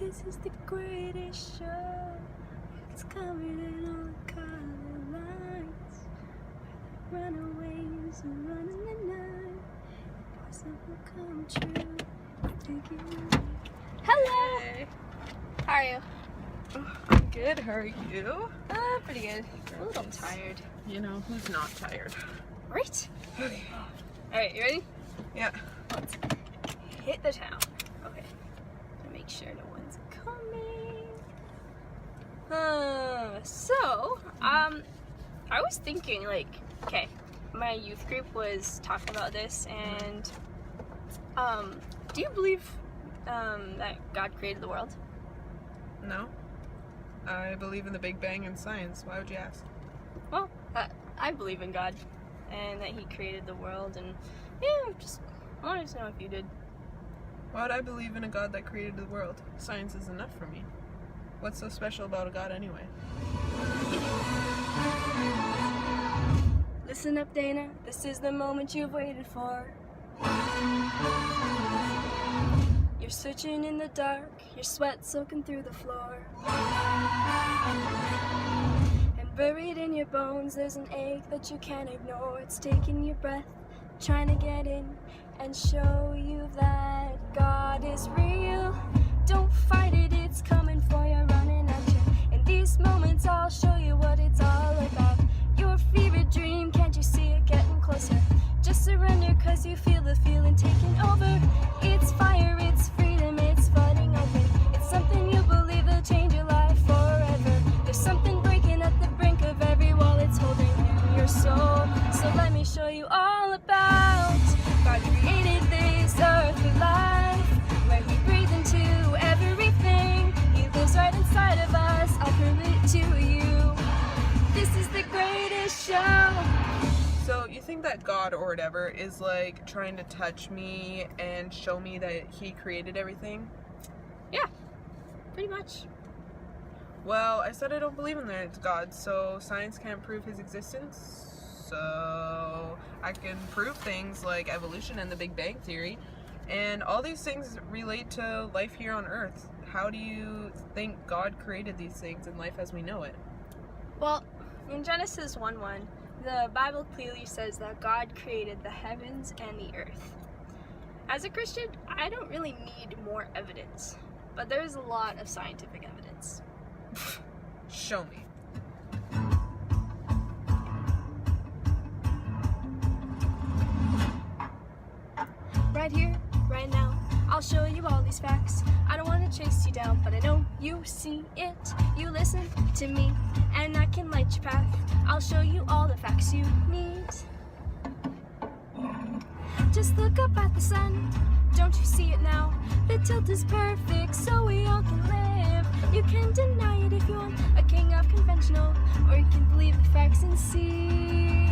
This is the greatest show. It's covered in all the color lines. Runaways are running the night. Impossible come true. Hello! Hey. How are you? I'm good, how are you? Pretty good. A little tired. You know, who's not tired? Right? Okay. Alright, you ready? Yeah. Let's hit the town. Okay. To make sure no one's coming. I was thinking, like, okay, my youth group was talking about this, and do you believe that God created the world? No. I believe in the Big Bang and science. Why would you ask? Well, I believe in God, and that He created the world, and yeah, just wanted to know if you did. Why would I believe in a God that created the world? Science is enough for me. What's so special about a God anyway? Listen up, Dana. This is the moment you've waited for. You're searching in the dark, your sweat soaking through the floor. And buried in your bones, there's an ache that you can't ignore. It's taking your breath, trying to get in and show you that God is real. Don't fight it, it's coming for you, running at you. In these moments, I'll show you what it's all about. Your fevered dream, can't you see it getting closer? Just surrender, cause you feel the feeling taking over. It's fire, it's freedom, it's flooding open. It's something you believe will change your life forever. There's something breaking at the brink of every wall, it's holding in your soul. So let me show you all about God created this earth with life, where He breathed into everything. He lives right inside of us, I'll prove it to you. This is the greatest show. So you think that God or whatever is like trying to touch me and show me that He created everything? Yeah, pretty much. Well, I said I don't believe in that God, so science can't prove His existence. So I can prove things like evolution and the Big Bang Theory, and all these things relate to life here on Earth. How do you think God created these things and life as we know it? Well, in Genesis 1:1, the Bible clearly says that God created the heavens and the earth. As a Christian, I don't really need more evidence, but there's a lot of scientific evidence. Show me. Right here, right now, I'll show you all these facts. I don't want to chase you down, but I know you see it. You listen to me, and I can light your path. I'll show you all the facts you need. Just look up at the sun. Don't you see it now? The tilt is perfect, so we all can live. You can deny it if you want, a king of conventional, or you can believe the facts and see.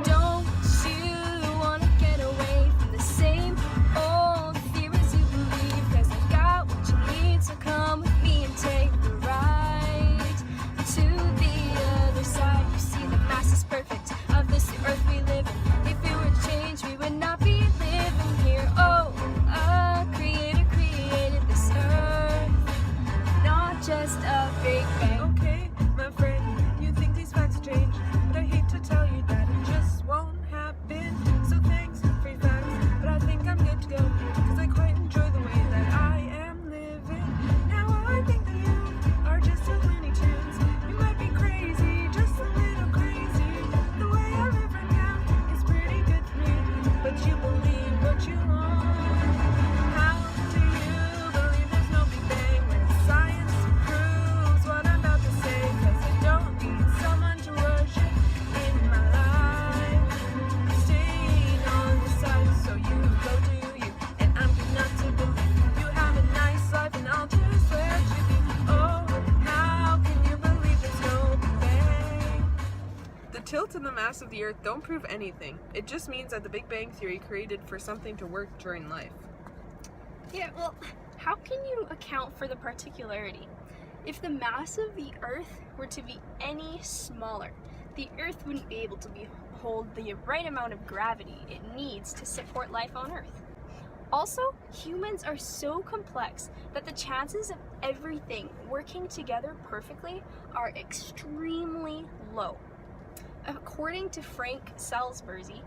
Don't you want to get away from the same old theories you believe? Cause I got what you need, so come with me and take the ride to the other side. You see, the mass is perfect of this earth we live in. If it were to change, we would not be living here. Oh, a creator created this earth, not just a big bang. Okay, my friend, you think these facts change, but I hate to tell you that it just won't happen. So thanks for your facts, but I think I'm good to go, cause I quite enjoy the way that I am living. Now I think that you are just a Looney Tunes. You might be crazy, just a little crazy. The way I live right now is pretty good for me, but you believe what you want. How do you believe there's no Big Bang when science proves what I'm about to say? Cause I don't need someone to worship in my life. Staying on the side, so you go do you, and I'm good not to believe you have a nice life, and I'll just let you be. Oh, how can you believe there's no Big Bang? The tilt and the mass of the earth don't prove anything. It just means that the Big Bang Theory created for something to work during life. Yeah, well, how can you account for the particularity? If the mass of the Earth were to be any smaller, the Earth wouldn't be able to hold the right amount of gravity it needs to support life on Earth. Also, humans are so complex that the chances of everything working together perfectly are extremely low. According to Frank Salisbury,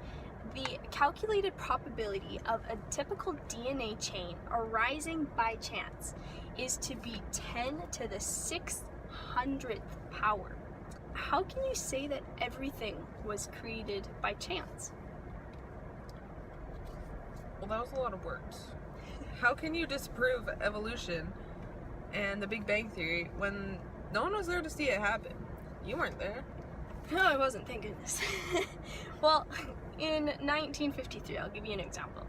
the calculated probability of a typical DNA chain arising by chance is to be 10 to the 600th power. How can you say that everything was created by chance? Well, that was a lot of words. How can you disprove evolution and the Big Bang Theory when no one was there to see it happen? You weren't there. No, I wasn't, thank goodness. Well, in 1953, I'll give you an example.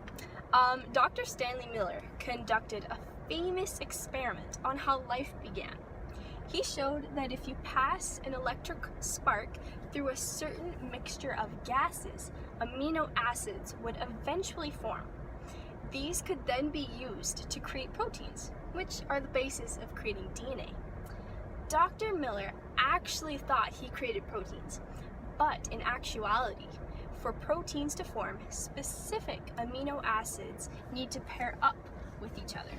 Dr. Stanley Miller conducted a famous experiment on how life began. He showed that if you pass an electric spark through a certain mixture of gases, amino acids would eventually form. These could then be used to create proteins, which are the basis of creating DNA. Dr. Miller actually thought he created proteins, but in actuality, for proteins to form, specific amino acids need to pair up with each other.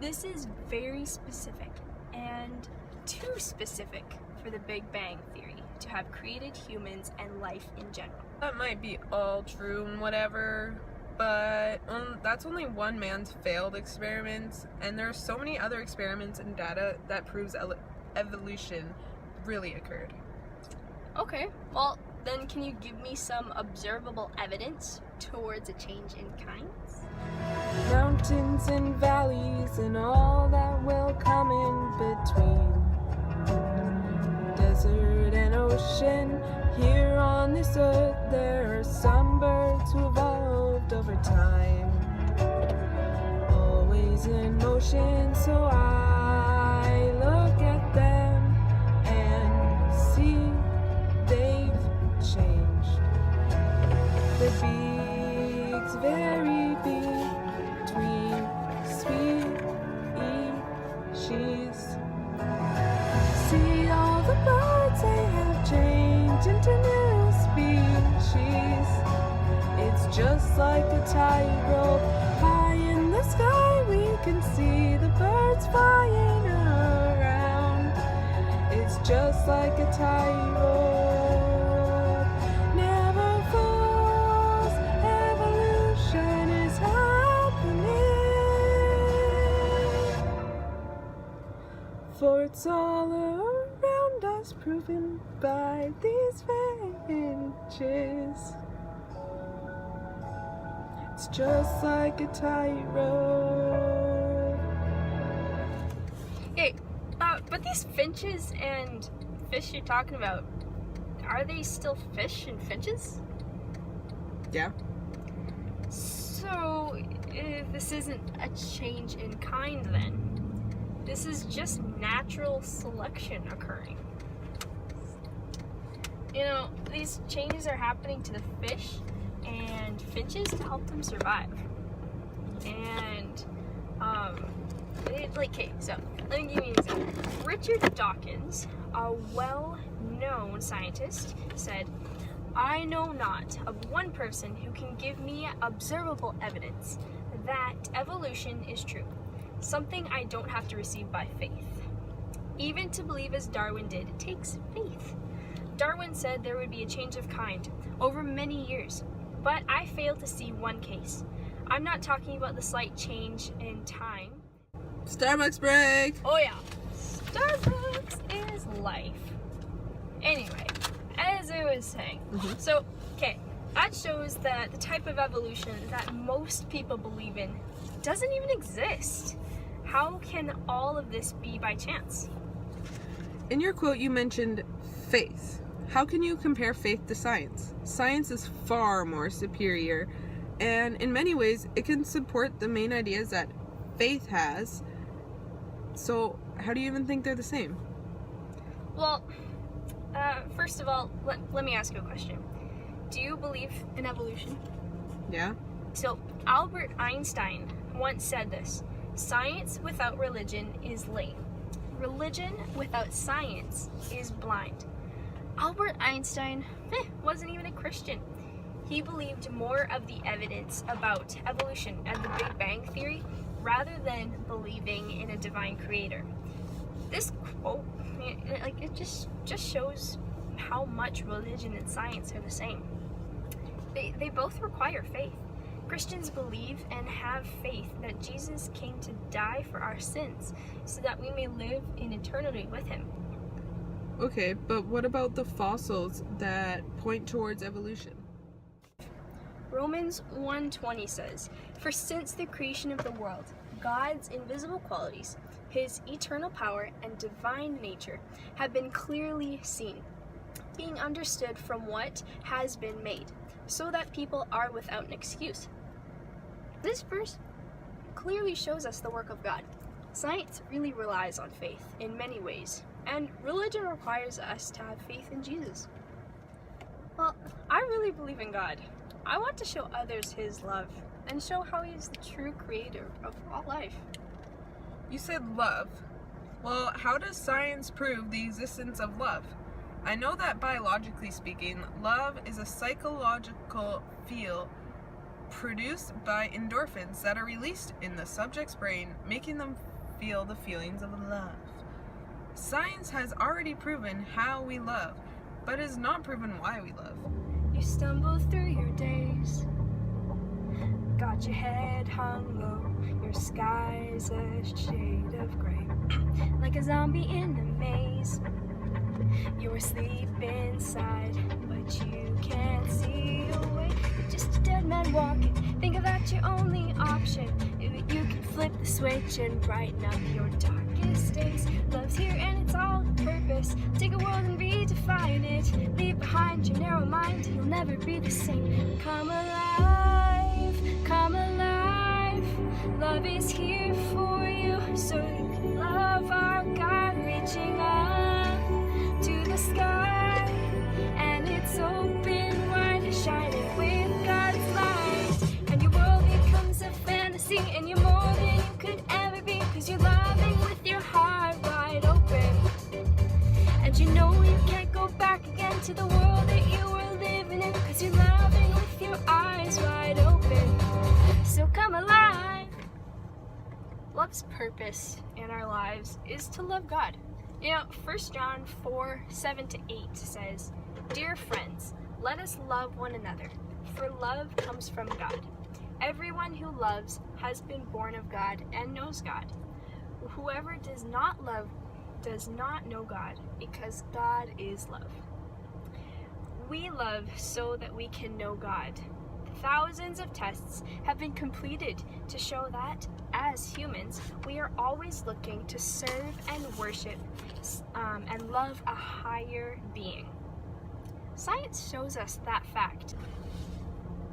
This is very specific and too specific for the Big Bang Theory to have created humans and life in general. That might be all true and whatever, but that's only one man's failed experiments, and there are so many other experiments and data that proves evolution really occurred. Okay, well then can you give me some observable evidence towards a change in kinds? Mountains and valleys and all that will come in between. Desert and ocean, here on this earth there are some birds who evolved over time. Always in motion, so I look at them and see they've changed. The beaks vary between species. See all the birds, they have changed into new species. It's just like a tightrope. High in the sky we can see the birds flying around. It's just like a tightrope. Never falls, evolution is happening. For it's all around us, proven by these vantages. It's just like a tightrope. Hey, but these finches and fish you're talking about, are they still fish and finches? Yeah. So, this isn't a change in kind then. This is just natural selection occurring. You know, these changes are happening to the fish and finches to help them survive. And, so let me give you an example. Richard Dawkins, a well-known scientist, said, "I know not of one person who can give me observable evidence that evolution is true, something I don't have to receive by faith. Even to believe as Darwin did takes faith. Darwin said there would be a change of kind over many years, but I fail to see one case. I'm not talking about the slight change in time." Starbucks break! Oh yeah, Starbucks is life. Anyway, as I was saying, so, okay, that shows that the type of evolution that most people believe in doesn't even exist. How can all of this be by chance? In your quote, you mentioned faith. How can you compare faith to science? Science is far more superior, and in many ways, it can support the main ideas that faith has. So, how do you even think they're the same? Well, first of all, let me ask you a question. Do you believe in evolution? Yeah? So, Albert Einstein once said this: "Science without religion is lame. Religion without science is blind." Albert Einstein wasn't even a Christian. He believed more of the evidence about evolution and the Big Bang Theory rather than believing in a divine creator. This quote, it just shows how much religion and science are the same. They both require faith. Christians believe and have faith that Jesus came to die for our sins so that we may live in eternity with him. Okay, but what about the fossils that point towards evolution? Romans 1:20 says, "For since the creation of the world, God's invisible qualities, his eternal power and divine nature have been clearly seen, being understood from what has been made, so that people are without an excuse." This verse clearly shows us the work of God. Science really relies on faith in many ways, and religion requires us to have faith in Jesus. Well, I really believe in God. I want to show others his love and show how he is the true creator of all life. You said love. Well, how does science prove the existence of love? I know that biologically speaking, love is a psychological feel produced by endorphins that are released in the subject's brain, making them feel the feelings of love. Science has already proven how we love, but has not proven why we love. You stumble through your days, got your head hung low, your sky's a shade of gray, like a zombie in a maze. You're asleep inside, but you can't see your way. You're just a dead man walking. Think of that your only option. If you can flip the switch and brighten up your darkest days. Love's here and it's all purpose. Take a world and redefine it. Leave behind your narrow mind. You'll never be the same. Come alive, come alive. Love is here for you, so you can love our God, reaching up to the sky, and it's open wide, shining with God's light, and your world becomes a fantasy, and you're more than you could ever be, because you're loving with your heart wide open, and you know you can't go back again to the world that you were living in, because you're loving with your eyes wide open, so come alive. Love's purpose in our lives is to love God. You know, 1 John 4:7-8 says, "Dear friends, let us love one another, for love comes from God. Everyone who loves has been born of God and knows God. Whoever does not love does not know God, because God is love." We love so that we can know God. Thousands of tests have been completed to show that, as humans, we are always looking to serve and worship and love a higher being. Science shows us that fact.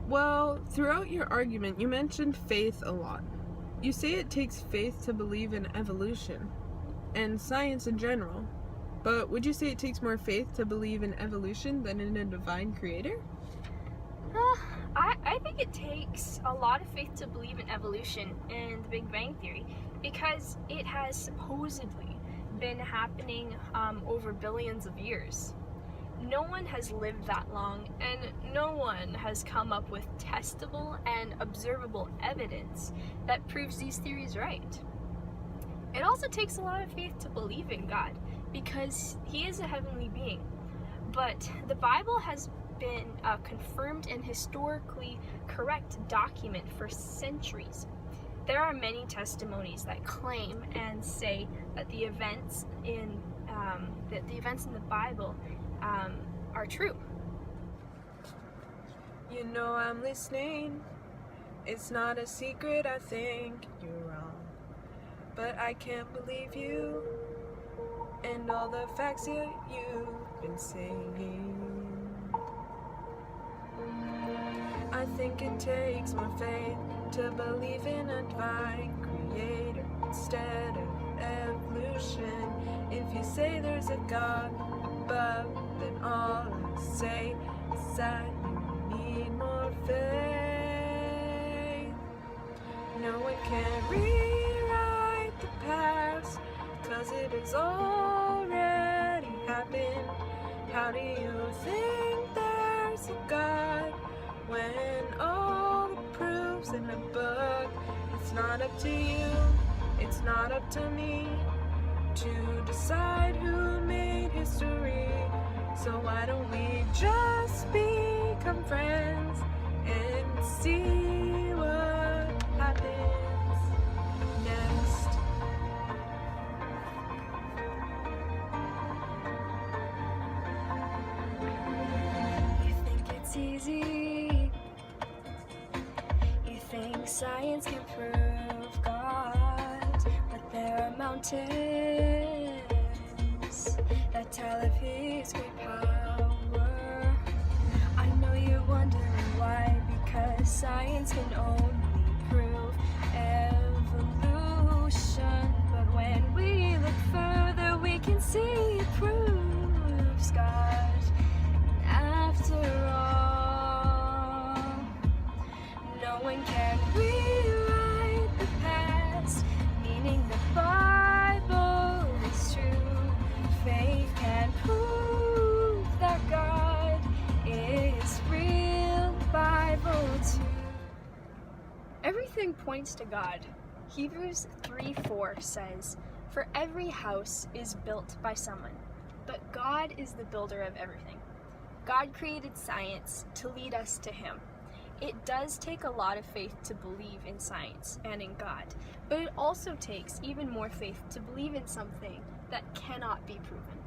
Well, throughout your argument, you mentioned faith a lot. You say it takes faith to believe in evolution and science in general, but would you say it takes more faith to believe in evolution than in a divine creator? I think it takes a lot of faith to believe in evolution and the Big Bang Theory, because it has supposedly been happening over billions of years. No one has lived that long, and no one has come up with testable and observable evidence that proves these theories right. It also takes a lot of faith to believe in God, because he is a heavenly being. But the Bible has been a confirmed and historically correct document for centuries. There are many testimonies that claim and say that the events in the Bible are true. You know I'm listening. It's not a secret, I think you're wrong. But I can't believe you and all the facts you've been saying. I think it takes more faith to believe in a divine creator instead of evolution. If you say there's a God above, then all I say is that you need more faith. No one can rewrite the past, 'cause it has already happened. How do you think there's a God when all the proof's in the book. It's not up to you, it's not up to me to decide who made history. So why don't we just become friends and see what happens next? You think it's easy? You think science can prove God? But there are mountains that tell of His great power. I know you're wondering why, because science can only prove evolution. But when we look further, we can see it proves God. After all, no one can rewrite the past, meaning the Bible is true. Faith can prove that God is real, Bible too. Everything points to God. Hebrews 3:4 says, "For every house is built by someone, but God is the builder of everything." God created science to lead us to Him. It does take a lot of faith to believe in science and in God, but it also takes even more faith to believe in something that cannot be proven.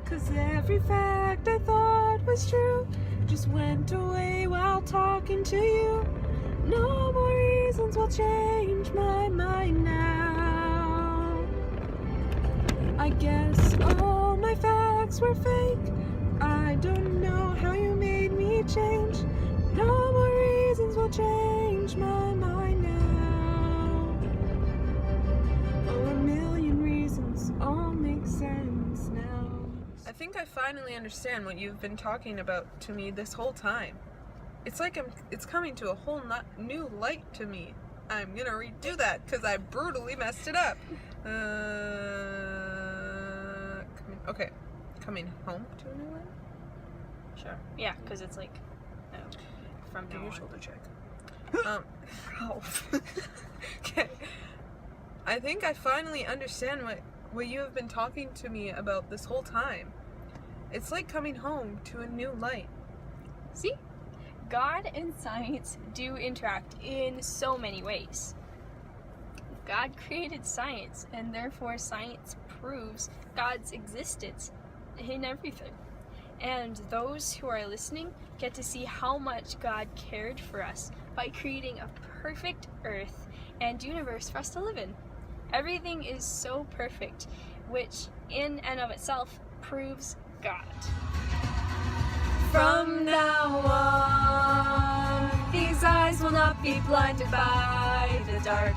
'Cause every fact I thought was true just went away while talking to you. No more reasons will change my mind now. I guess all my facts were fake. I don't know how you made me change. No more reasons will change my mind now. Oh, a million reasons all make sense now. I think I finally understand what you've been talking about to me this whole time. It's like it's coming to a whole new light to me. I'm gonna redo that because I brutally messed it up. Coming home to a new light? Sure. Yeah, because it's like from Do now your on. shoulder check. Okay. I think I finally understand what you have been talking to me about this whole time. It's like coming home to a new light. See? God and science do interact in so many ways. God created science, and therefore science proves God's existence in everything. And those who are listening get to see how much God cared for us by creating a perfect earth and universe for us to live in. Everything is so perfect, which in and of itself proves God. From now on, these eyes will not be blinded by the dark.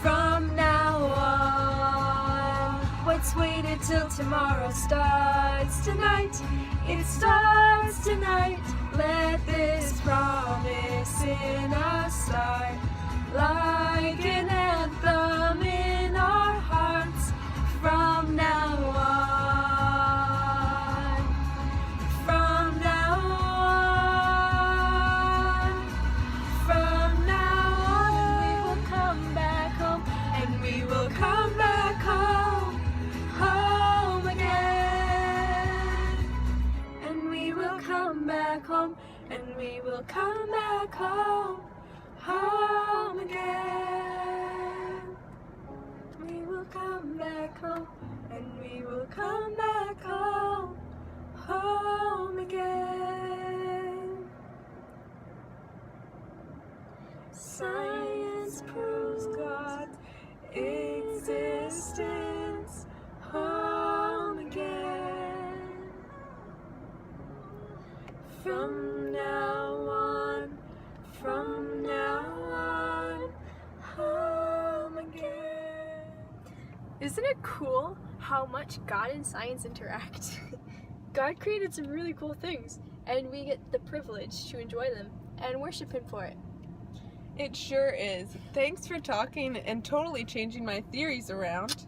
From now on, what's waited till tomorrow starts tonight. It starts tonight. Let this promise in us start like an anthem in our hearts. From now on, from now on, from now on, we will come back home, and we will come back home, home again, and we will come back home, and we will come back home, home again. We will come back home, and we will come back home, home again. Science proves God's existence, home again. From now on, from now on, home again. Isn't it cool how much God and science interact? God created some really cool things, and we get the privilege to enjoy them and worship Him for it. It sure is. Thanks for talking and totally changing my theories around.